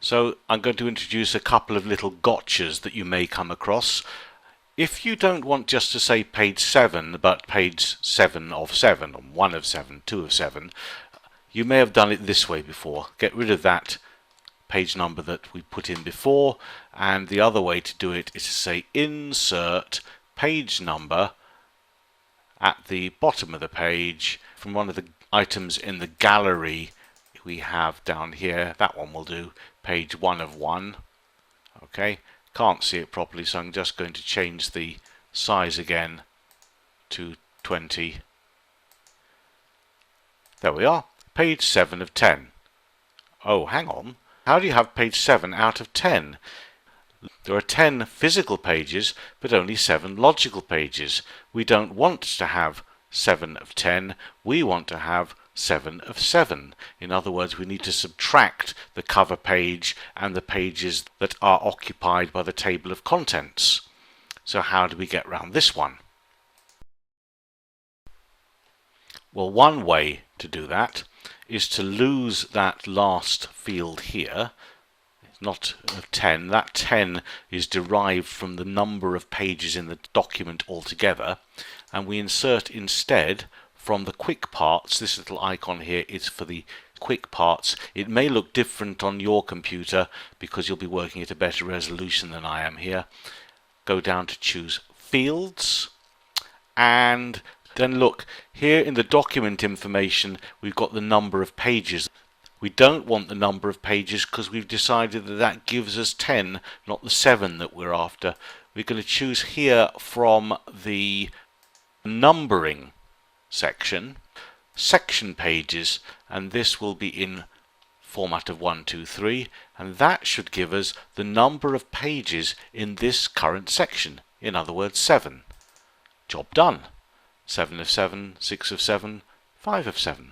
So I'm going to introduce a couple of little gotchas that you may come across. If you don't want just to say page 7, but page 7 of 7, or 1 of 7, 2 of 7, you may have done it this way before. Get rid of that page number that we put in before, and the other way to do it is to say insert page number at the bottom of the page from one of the items in the gallery we have down here. That one will do, page 1 of 1. Okay, can't see it properly, so I'm just going to change the size again to 20. There we are, page 7 of 10. Oh, hang on, how do you have page 7 out of 10? There are 10 physical pages, but only 7 logical pages. We don't want to have 7 of 10, we want to have 7 of 7. In other words, we need to subtract the cover page and the pages that are occupied by the table of contents. So how do we get around this one? Well, one way to do that is to lose that last field here. It's not of 10. That 10 is derived from the number of pages in the document altogether, and we insert instead from the quick parts. This little icon here is for the quick parts. It may look different on your computer because you'll be working at a better resolution than I am here. Go down to choose fields, and then look here in the document information we've got the number of pages. We don't want the number of pages because we've decided that that gives us 10, not the 7 that we're after. We're going to choose here from the numbering section pages, and this will be in format of 1, 2, 3, and that should give us the number of pages in this current section, in other words 7. Job done. 7 of 7, 6 of 7, 5 of 7.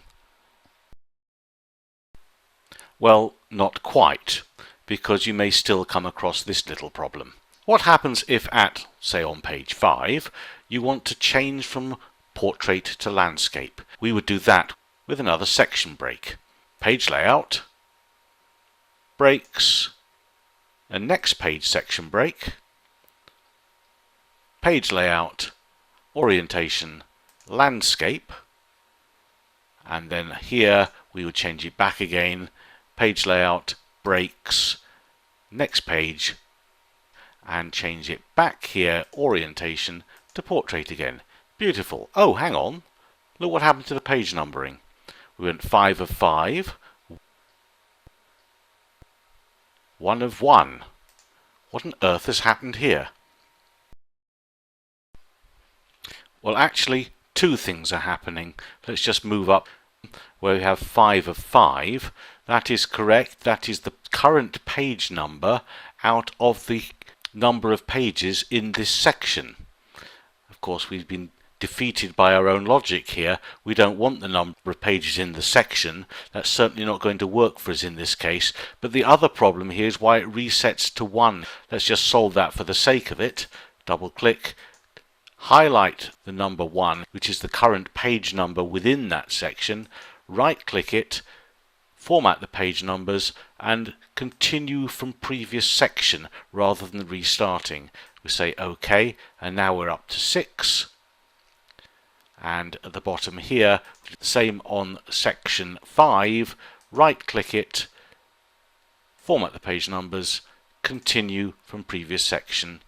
Well, not quite, because you may still come across this little problem. What happens if at, say on page 5, you want to change from portrait to landscape? We would do that with another section break. Page layout, breaks, and next page section break, page layout, orientation, landscape, and then here we would change it back again, page layout, breaks, next page, and change it back here, orientation, to portrait again. Beautiful. Oh, hang on. Look what happened to the page numbering. We went 5 of 5, 1 of 1. What on earth has happened here? Well, actually, two things are happening. Let's just move up where we have 5 of 5. That is correct. That is the current page number out of the number of pages in this section. Of course, we've been defeated by our own logic here. We don't want the number of pages in the section. That's certainly not going to work for us in this case. But the other problem here is why it resets to 1. Let's just solve that for the sake of it. Double click, highlight the number 1, which is the current page number within that section, right click it, format the page numbers, and continue from previous section rather than restarting. We say OK, and now we're up to 6. And at the bottom here, same on section 5, right click it, format the page numbers, continue from previous section,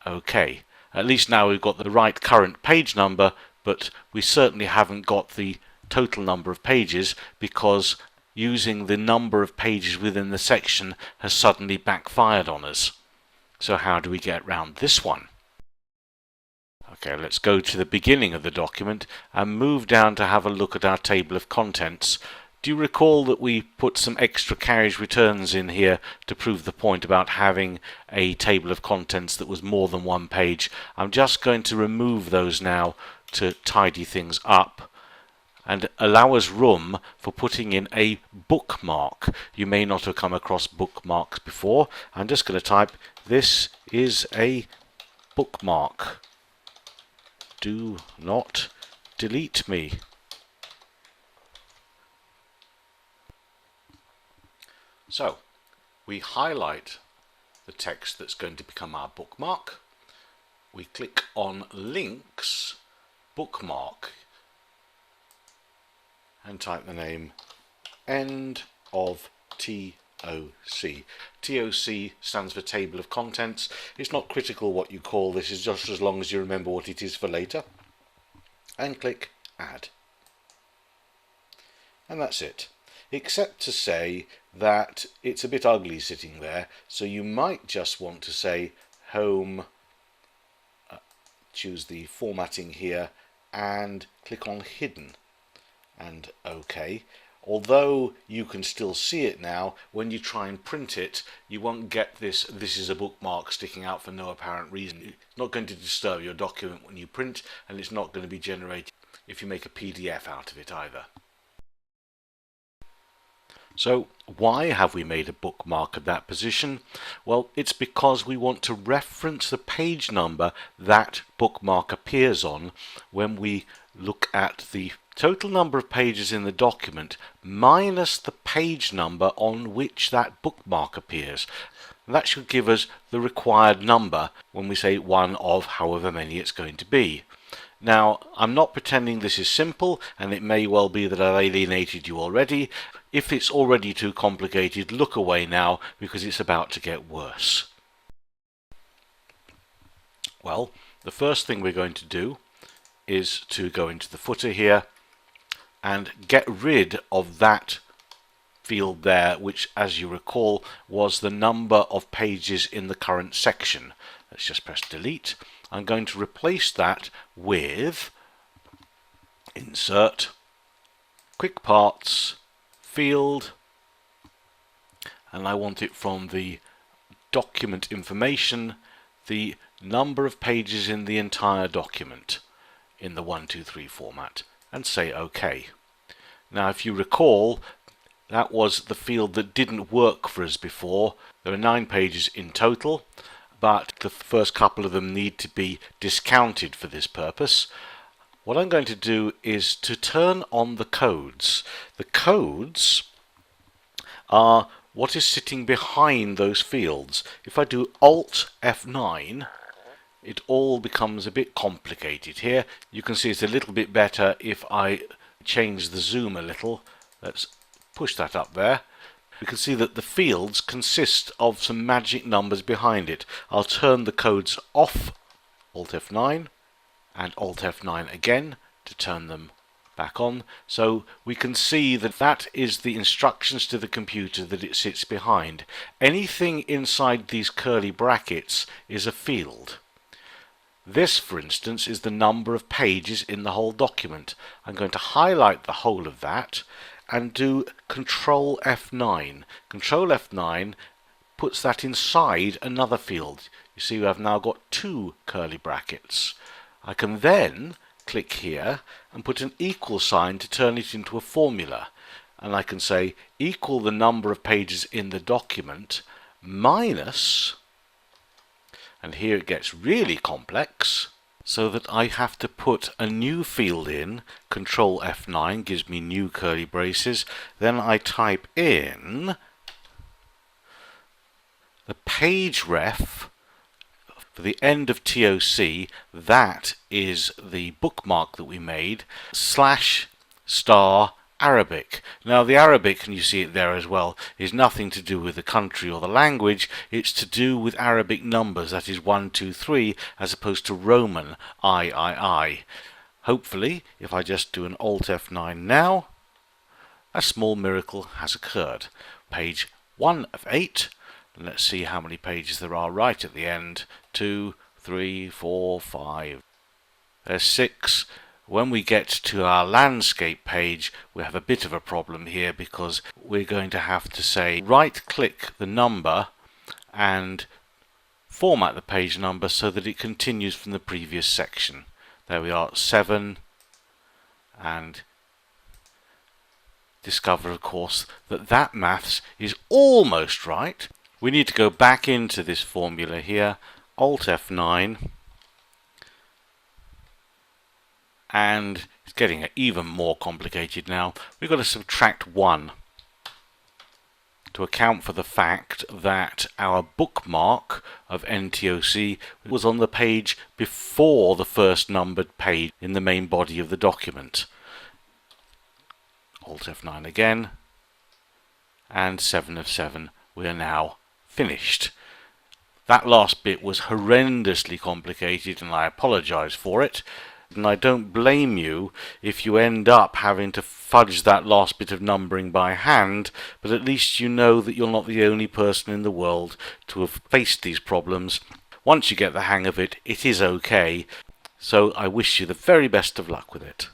OK. At least now we've got the right current page number, but we certainly haven't got the total number of pages because using the number of pages within the section has suddenly backfired on us. So how do we get around this one? Okay, let's go to the beginning of the document and move down to have a look at our table of contents. Do you recall that we put some extra carriage returns in here to prove the point about having a table of contents that was more than one page? I'm just going to remove those now to tidy things up and allow us room for putting in a bookmark. You may not have come across bookmarks before. I'm just going to type, "This is a bookmark. Do not delete me." So, we highlight the text that's going to become our bookmark. We click on Links, Bookmark, and type the name End of TOC. TOC stands for Table of Contents. It's not critical what you call this, it's just as long as you remember what it is for later. And click Add. And that's it. Except to say that it's a bit ugly sitting there, so you might just want to say Home, choose the formatting here, and click on Hidden, and OK. Although you can still see it now, when you try and print it, you won't get this is a bookmark sticking out for no apparent reason. It's not going to disturb your document when you print, and it's not going to be generated if you make a PDF out of it either. So why have we made a bookmark at that position? Well, it's because we want to reference the page number that bookmark appears on when we look at the total number of pages in the document minus the page number on which that bookmark appears. And that should give us the required number when we say one of however many it's going to be. Now, I'm not pretending this is simple, and it may well be that I've alienated you already. If it's already too complicated, look away now, because it's about to get worse. Well, the first thing we're going to do is to go into the footer here and get rid of that field there, which, as you recall, was the number of pages in the current section. Let's just press delete. I'm going to replace that with Insert, Quick Parts, Field, and I want it from the document information, the number of pages in the entire document in the 1, 2, 3 format, and say OK. Now, if you recall, that was the field that didn't work for us before. There are 9 pages in total, but the first couple of them need to be discounted for this purpose. What I'm going to do is to turn on the codes. The codes are what is sitting behind those fields. If I do Alt F9, it all becomes a bit complicated here. You can see it's a little bit better if I change the zoom a little. Let's push that up there. We can see that the fields consist of some magic numbers behind it. I'll turn the codes off, Alt F9, and Alt F9 again to turn them back on. So we can see that that is the instructions to the computer that it sits behind. Anything inside these curly brackets is a field. This, for instance, is the number of pages in the whole document. I'm going to highlight the whole of that and do Control F9. Control F9 puts that inside another field. You see, I've now got 2 curly brackets. I can then click here and put an equal sign to turn it into a formula. And I can say equal the number of pages in the document minus, and here it gets really complex, so that I have to put a new field in. Control F9 gives me new curly braces. Then I type in the page ref for the end of TOC. That is the bookmark that we made, /* Arabic. Now the Arabic, and you see it there as well, is nothing to do with the country or the language. It's to do with Arabic numbers, that is 1, 2, 3, as opposed to Roman I. Hopefully, if I just do an Alt F9 now, a small miracle has occurred. Page 1 of 8. Let's see how many pages there are right at the end. 2, 3, 4, 5. There's 6. When we get to our landscape page, we have a bit of a problem here, because we're going to have to say right-click the number and format the page number so that it continues from the previous section. There we are, 7, and discover, of course, that that maths is almost right. We need to go back into this formula here, Alt F9, and it's getting even more complicated now. We've got to subtract 1. to account for the fact that our bookmark of NTOC was on the page before the first numbered page in the main body of the document. Alt F9 again, and 7 of 7. We are now finished. That last bit was horrendously complicated, and I apologise for it. And I don't blame you if you end up having to fudge that last bit of numbering by hand, but at least you know that you're not the only person in the world to have faced these problems. Once you get the hang of it, it is okay. So I wish you the very best of luck with it.